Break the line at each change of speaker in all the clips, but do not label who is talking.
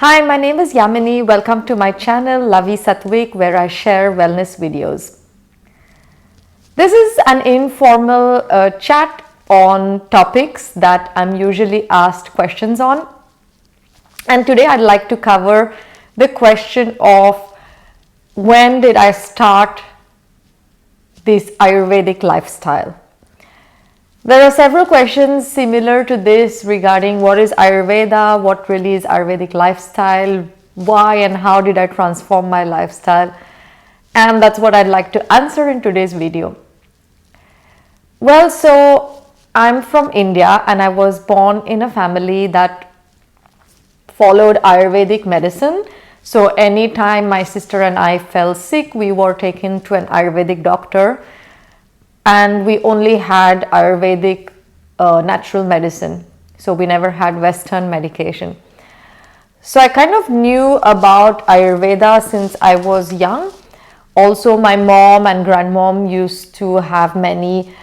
Hi, my name is Yamini. Welcome to my channel Lavi Satvik, where I share wellness videos. This is an informal chat on topics that I'm usually asked questions on. And today I'd like to cover the question of when did I start this Ayurvedic lifestyle? There are several questions similar to this regarding what is Ayurveda, what really is Ayurvedic lifestyle, why and how did I transform my lifestyle, and that's what I'd like to answer in today's video. Well, so I'm from India and I was born in a family that followed Ayurvedic medicine. So anytime my sister and I fell sick, we were taken to an Ayurvedic doctor. And we only had Ayurvedic natural medicine. So we never had Western medication. So I kind of knew about Ayurveda since I was young. Also, my mom and grandmom used to have many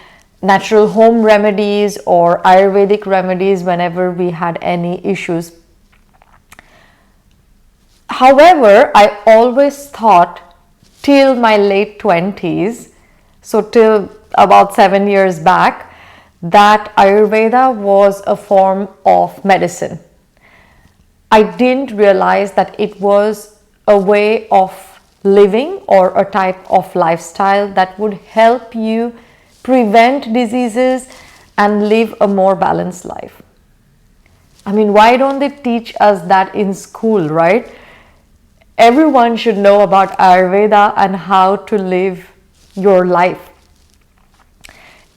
natural home remedies or Ayurvedic remedies whenever we had any issues. However, I always thought till my late 20s, so till about 7 years back, that Ayurveda was a form of medicine. I didn't realize that it was a way of living or a type of lifestyle that would help you prevent diseases and live a more balanced life. I mean, why don't they teach us that in school, right? Everyone should know about Ayurveda and how to live your life.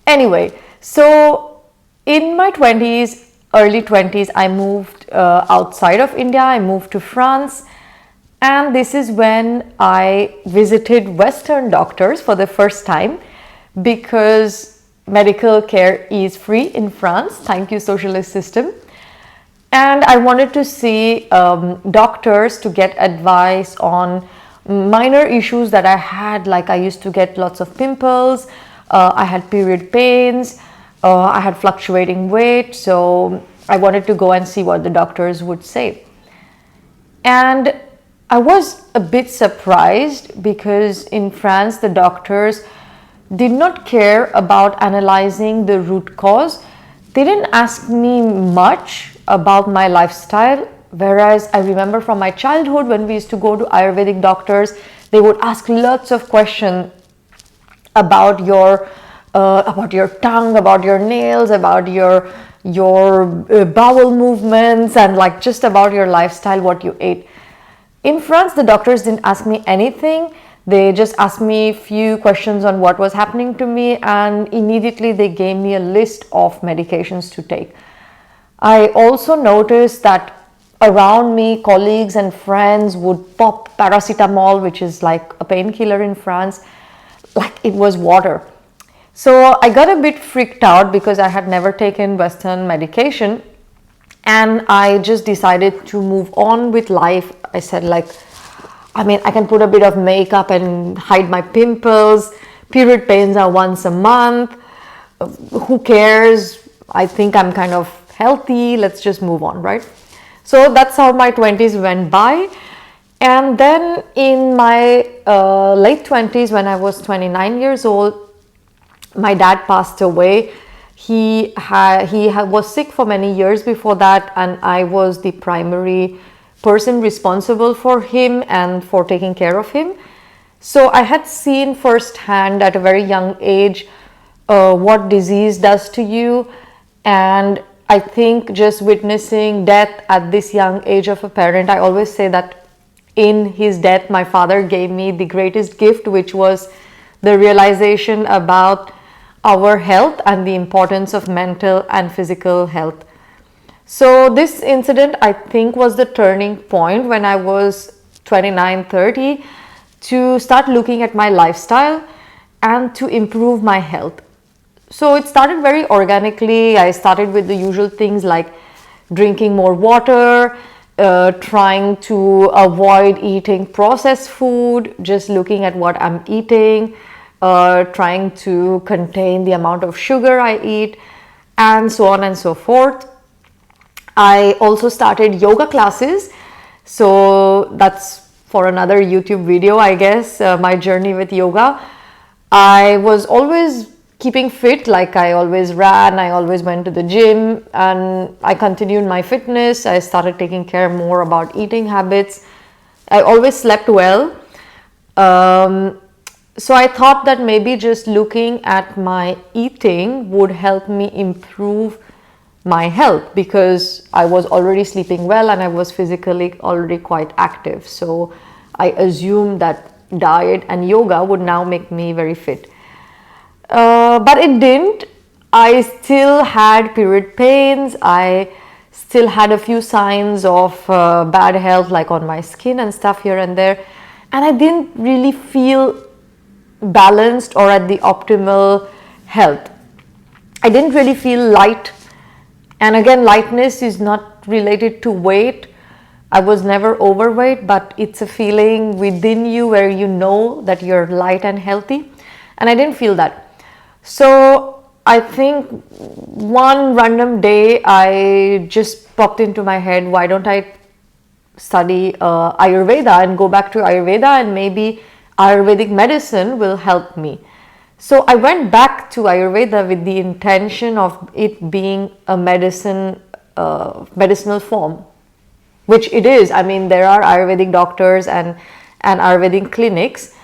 Anyway, so in my 20s, early 20s, I moved outside of India. I moved to France, and this is when I visited Western doctors for the first time, because medical care is free in France. Thank you, socialist system. And I wanted to see doctors to get advice on minor issues that I had, like I used to get lots of pimples, I had period pains, I had fluctuating weight, so I wanted to go and see what the doctors would say. And I was a bit surprised because in France the doctors did not care about analyzing the root cause. They didn't ask me much about my lifestyle, whereas I remember from my childhood when we used to go to Ayurvedic doctors, they would ask lots of questions about your tongue, about your nails, about your bowel movements, and like just about your lifestyle, what you ate. In France, the doctors didn't ask me anything. They just asked me a few questions on what was happening to me, and immediately they gave me a list of medications to take. I also noticed that around me, colleagues and friends would pop paracetamol, which is like a painkiller in France, like it was water. So I got a bit freaked out because I had never taken Western medication, and I just decided to move on with life. I said, like, I mean, I can put a bit of makeup and hide my pimples. Period pains are once a month. Who cares? I think I'm kind of healthy. Let's just move on, right? So that's how my 20s went by. And then in my late 20s, when I was 29 years old, my dad passed away. He was sick for many years before that, and I was the primary person responsible for him and for taking care of him. So I had seen firsthand at a very young age what disease does to you, and I think just witnessing death at this young age of a parent, I always say that in his death, my father gave me the greatest gift, which was the realization about our health and the importance of mental and physical health. So this incident, I think, was the turning point when I was 29, 30 to start looking at my lifestyle and to improve my health. So it started very organically. I started with the usual things like drinking more water, trying to avoid eating processed food, just looking at what I'm eating, trying to contain the amount of sugar I eat, and so on and so forth. I also started yoga classes So that's for another YouTube video, I guess, my journey with yoga. I was always keeping fit, like I always ran, I always went to the gym, and I continued my fitness. I started taking care more about eating habits. I always slept well. So I thought that maybe just looking at my eating would help me improve my health, because I was already sleeping well and I was physically already quite active. So I assumed that diet and yoga would now make me very fit. But it didn't. I still had period pains. I still had a few signs of bad health, like on my skin and stuff here and there. And I didn't really feel balanced or at the optimal health. I didn't really feel light. And again, lightness is not related to weight. I was never overweight, but it's a feeling within you where you know that you're light and healthy. And I didn't feel that. So I think one random day I just popped into my head, why don't I study Ayurveda and go back to Ayurveda, and maybe Ayurvedic medicine will help me. So I went back to Ayurveda with the intention of it being a medicinal form, which it is. I mean, there are Ayurvedic doctors and Ayurvedic clinics,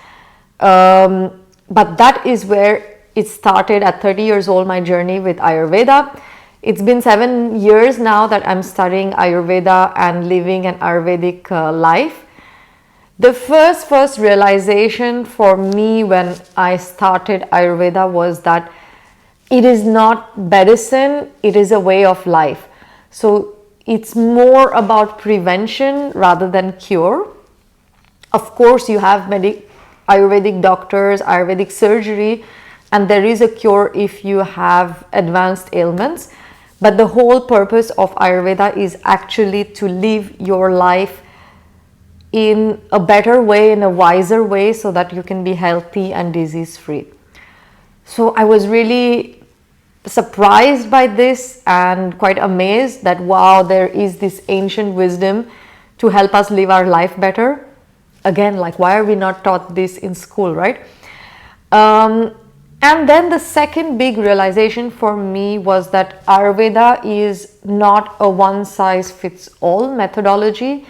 but that is where it started at 30 years old, my journey with Ayurveda. It's been 7 years now that I'm studying Ayurveda and living an Ayurvedic life. The first realization for me when I started Ayurveda was that it is not medicine, it is a way of life. So it's more about prevention rather than cure. Of course, you have Ayurvedic doctors, Ayurvedic surgery, and there is a cure if you have advanced ailments. But the whole purpose of Ayurveda is actually to live your life in a better way, in a wiser way, so that you can be healthy and disease free. So I was really surprised by this and quite amazed that, wow, there is this ancient wisdom to help us live our life better. Again, like, why are we not taught this in school, right? And then the second big realization for me was that Ayurveda is not a one-size-fits-all methodology.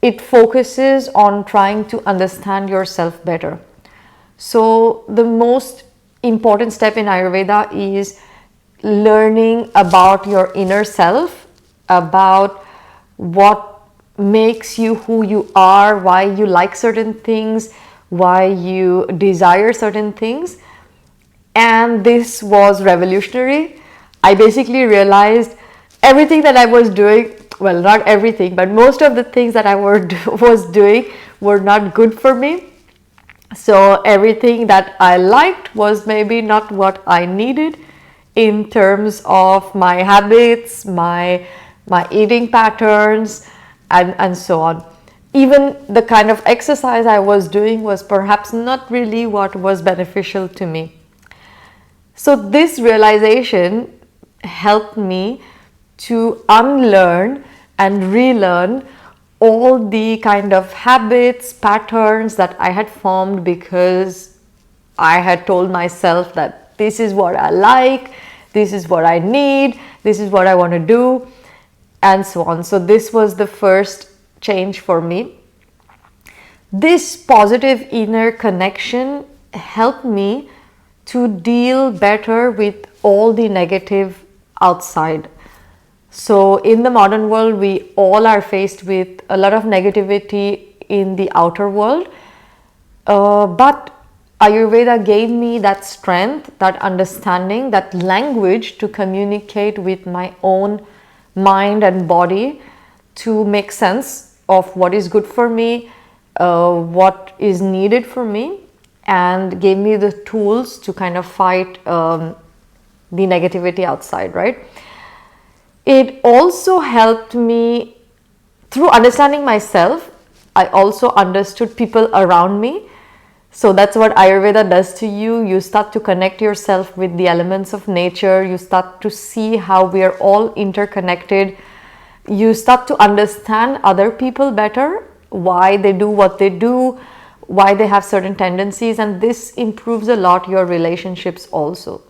It focuses on trying to understand yourself better. So the most important step in Ayurveda is learning about your inner self, about what makes you who you are, why you like certain things, why you desire certain things. And this was revolutionary. I basically realized everything that I was doing, well, not everything, but most of the things that I was doing were not good for me. So everything that I liked was maybe not what I needed in terms of my habits, my eating patterns, and so on. Even the kind of exercise I was doing was perhaps not really what was beneficial to me. So this realization helped me to unlearn and relearn all the kind of habits, patterns that I had formed because I had told myself that this is what I like, this is what I need, this is what I want to do, and so on. So this was the first change for me. This positive inner connection helped me to deal better with all the negative outside. So in the modern world, we all are faced with a lot of negativity in the outer world. But Ayurveda gave me that strength, that understanding, that language to communicate with my own mind and body to make sense of what is good for me, what is needed for me, and gave me the tools to kind of fight the negativity outside, right? It also helped me through understanding myself. I also understood people around me. So that's what Ayurveda does to you. You start to connect yourself with the elements of nature. You start to see how we are all interconnected You start to understand other people better, why they do what they do, why they have certain tendencies, and this improves a lot your relationships also.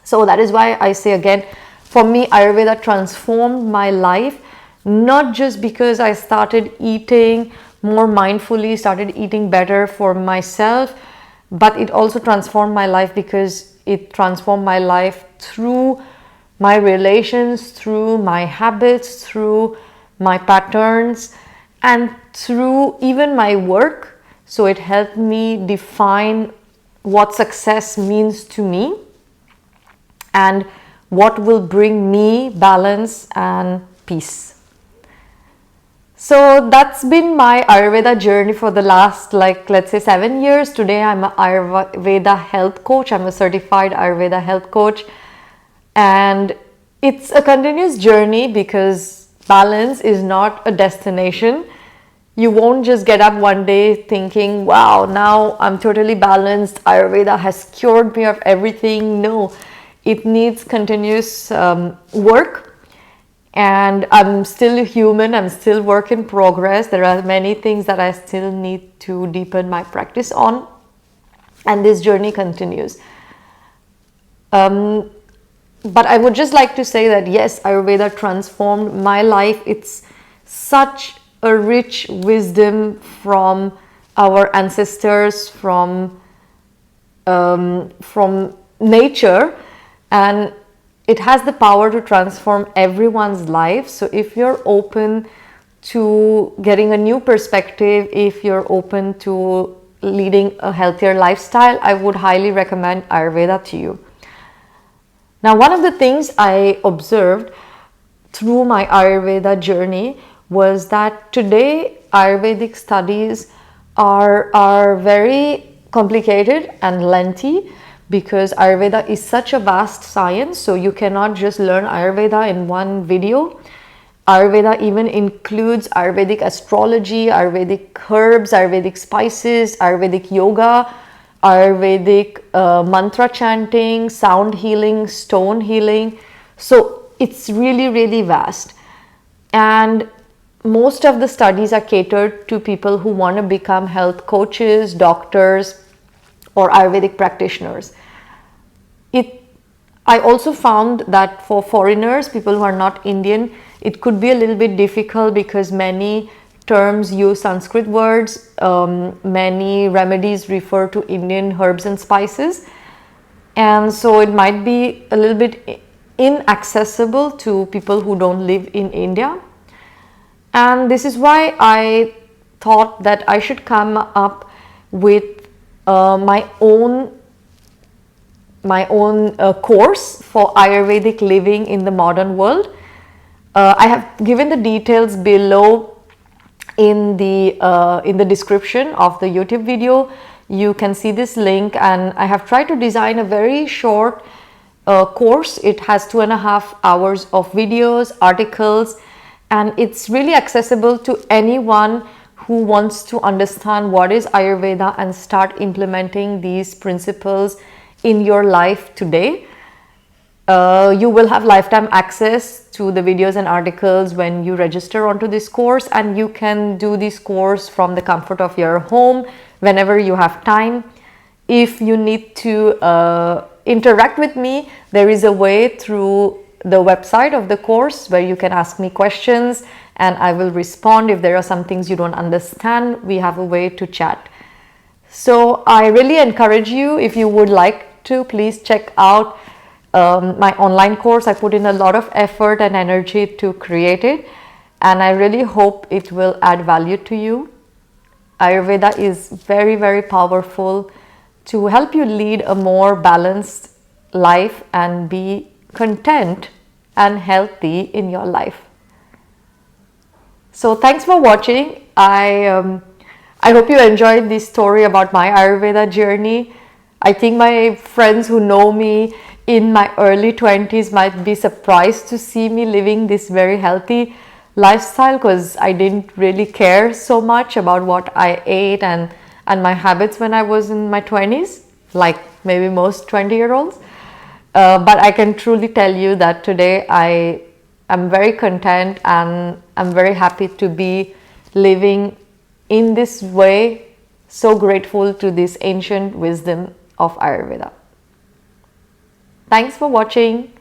So that is why I say again, for me, Ayurveda transformed my life, not just because I started eating more mindfully, started eating better for myself, but it also transformed my life because it transformed my life through my relations, through my habits, through my patterns, and through even my work. So it helped me define what success means to me and what will bring me balance and peace. So that's been my Ayurveda journey for the last, let's say 7 years. Today I'm an Ayurveda health coach. I'm a certified Ayurveda health coach. And it's a continuous journey because balance is not a destination. You won't just get up one day thinking, wow, now I'm totally balanced. Ayurveda has cured me of everything. No, it needs continuous work. And I'm still human. I'm still work in progress. There are many things that I still need to deepen my practice on. And this journey continues. But I would just like to say that yes, Ayurveda transformed my life. It's such a rich wisdom from our ancestors, from nature, and it has the power to transform everyone's life. So if you're open to getting a new perspective, if you're open to leading a healthier lifestyle, I would highly recommend Ayurveda to you. Now, one of the things I observed through my Ayurveda journey was that today Ayurvedic studies are very complicated and lengthy because Ayurveda is such a vast science. So you cannot just learn Ayurveda in one video. Ayurveda even includes Ayurvedic astrology, Ayurvedic herbs, Ayurvedic spices, Ayurvedic yoga, Ayurvedic mantra chanting, sound healing, stone healing. So it's really, really vast. And most of the studies are catered to people who want to become health coaches, doctors, or Ayurvedic practitioners. I also found that for foreigners, people who are not Indian, it could be a little bit difficult because many terms use Sanskrit words, many remedies refer to Indian herbs and spices, and so it might be a little bit inaccessible to people who don't live in India. And this is why I thought that I should come up with my own course for Ayurvedic living in the modern world. I have given the details below in the description of the YouTube video. You can see this link, and I have tried to design a very short course. It has 2.5 hours of videos, articles, and it's really accessible to anyone who wants to understand what is Ayurveda and start implementing these principles in your life today. You will have lifetime access to the videos and articles when you register onto this course, and you can do this course from the comfort of your home whenever you have time. If you need to interact with me, there is a way through the website of the course where you can ask me questions and I will respond. If there are some things you don't understand, we have a way to chat. So I really encourage you, if you would like to, please check out my online course. I put in a lot of effort and energy to create it, and I really hope it will add value to you. Ayurveda is very, very powerful to help you lead a more balanced life and be content and healthy in your life. So thanks for watching. I hope you enjoyed this story about my Ayurveda journey. I think my friends who know me in my early 20s might be surprised to see me living this very healthy lifestyle, because I didn't really care so much about what I ate and my habits when I was in my 20s, like maybe most 20-year-olds. But I can truly tell you that today I I'm very content and I'm very happy to be living in this way. So grateful to this ancient wisdom of Ayurveda. Thanks for watching,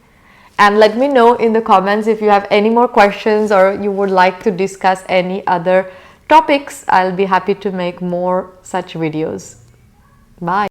and let me know in the comments if you have any more questions or you would like to discuss any other topics. I'll be happy to make more such videos. Bye.